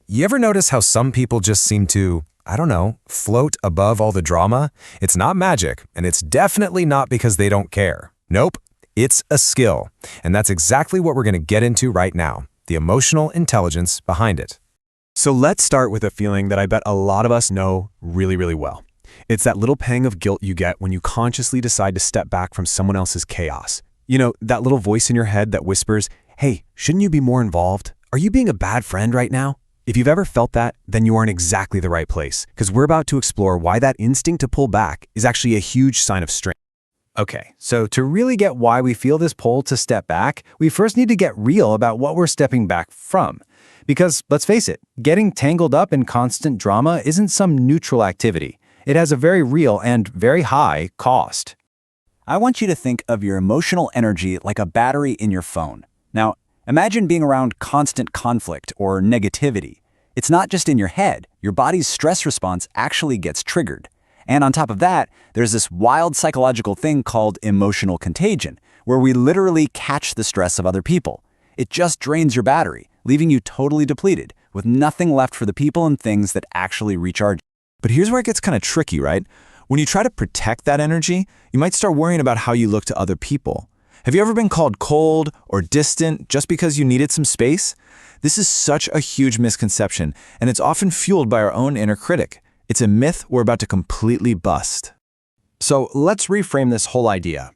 You ever notice how some people just seem to, I don't know, float above all the drama? It's not magic, and it's definitely not because they don't care. Nope, it's a skill. And that's exactly what we're going to get into right now, the emotional intelligence behind it. So let's start with a feeling that I bet a lot of us know really, really well. It's that little pang of guilt you get when you consciously decide to step back from someone else's chaos. You know, that little voice in your head that whispers, "Hey, shouldn't you be more involved? Are you being a bad friend right now?" If you've ever felt that, then you are in exactly the right place, because we're about to explore why that instinct to pull back is actually a huge sign of strength. Okay, so to really get why we feel this pull to step back, we first need to get real about what we're stepping back from. Because, let's face it, getting tangled up in constant drama isn't some neutral activity. It has a very real and very high cost. I want you to think of your emotional energy like a battery in your phone. Now, imagine being around constant conflict or negativity. It's not just in your head. Your body's stress response actually gets triggered. And on top of that, there's this wild psychological thing called emotional contagion, where we literally catch the stress of other people. It just drains your battery, leaving you totally depleted, with nothing left for the people and things that actually recharge. But here's where it gets kind of tricky, right? When you try to protect that energy, you might start worrying about how you look to other people. Have you ever been called cold or distant just because you needed some space? This is such a huge misconception, and it's often fueled by our own inner critic. It's a myth we're about to completely bust. So let's reframe this whole idea.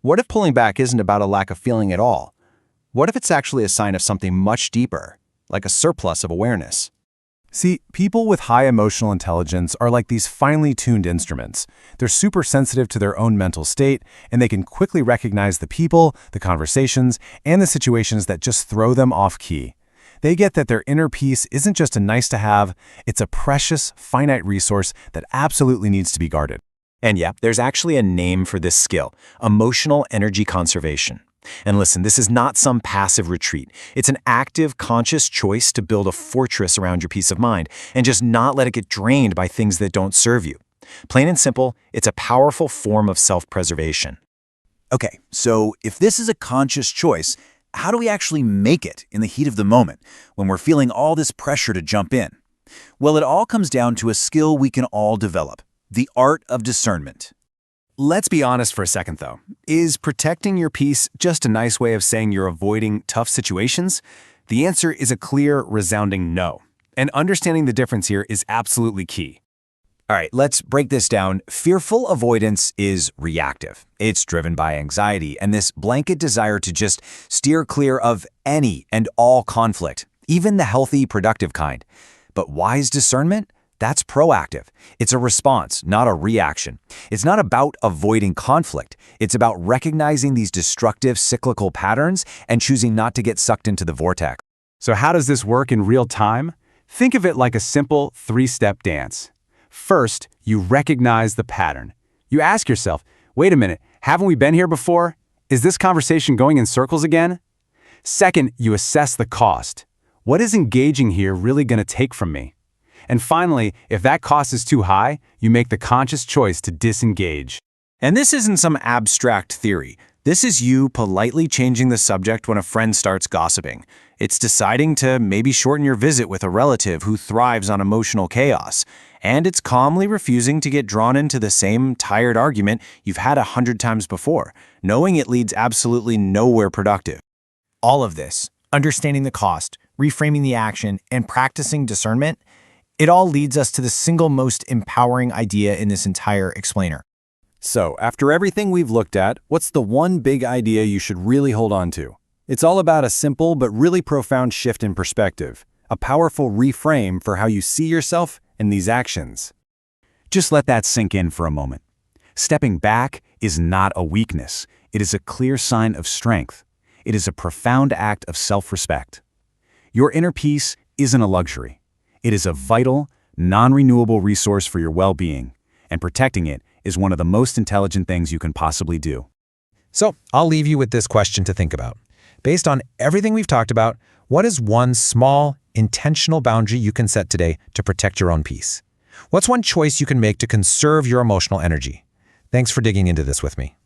What if pulling back isn't about a lack of feeling at all? What if it's actually a sign of something much deeper, like a surplus of awareness? See, people with high emotional intelligence are like these finely tuned instruments. They're super sensitive to their own mental state, and they can quickly recognize the people, the conversations, and the situations that just throw them off key. They get that their inner peace isn't just a nice-to-have, it's a precious, finite resource that absolutely needs to be guarded. And yeah, there's actually a name for this skill: emotional energy conservation. And listen, this is not some passive retreat. It's an active, conscious choice to build a fortress around your peace of mind and just not let it get drained by things that don't serve you. Plain and simple, it's a powerful form of self-preservation. Okay, so if this is a conscious choice, how do we actually make it in the heat of the moment when we're feeling all this pressure to jump in? Well, it all comes down to a skill we can all develop: the art of discernment. Let's be honest for a second, though. Is protecting your peace just a nice way of saying you're avoiding tough situations? The answer is a clear, resounding no. And understanding the difference here is absolutely key. All right, let's break this down. Fearful avoidance is reactive. It's driven by anxiety and this blanket desire to just steer clear of any and all conflict, even the healthy, productive kind. But wise discernment? That's proactive. It's a response, not a reaction. It's not about avoiding conflict. It's about recognizing these destructive, cyclical patterns and choosing not to get sucked into the vortex. So how does this work in real time? Think of it like a simple three-step dance. First, you recognize the pattern. You ask yourself, wait a minute, haven't we been here before? Is this conversation going in circles again? Second, you assess the cost. What is engaging here really going to take from me? And finally, if that cost is too high, you make the conscious choice to disengage. And this isn't some abstract theory. This is you politely changing the subject when a friend starts gossiping. It's deciding to maybe shorten your visit with a relative who thrives on emotional chaos. And it's calmly refusing to get drawn into the same tired argument you've had 100 times before, knowing it leads absolutely nowhere productive. All of this, understanding the cost, reframing the action, and practicing discernment, it all leads us to the single most empowering idea in this entire explainer. So, after everything we've looked at, what's the one big idea you should really hold on to? It's all about a simple but really profound shift in perspective, a powerful reframe for how you see yourself and these actions. Just let that sink in for a moment. Stepping back is not a weakness. It is a clear sign of strength. It is a profound act of self-respect. Your inner peace isn't a luxury. It is a vital, non-renewable resource for your well-being, and protecting it is one of the most intelligent things you can possibly do. So, I'll leave you with this question to think about. Based on everything we've talked about, what is one small, intentional boundary you can set today to protect your own peace? What's one choice you can make to conserve your emotional energy? Thanks for digging into this with me.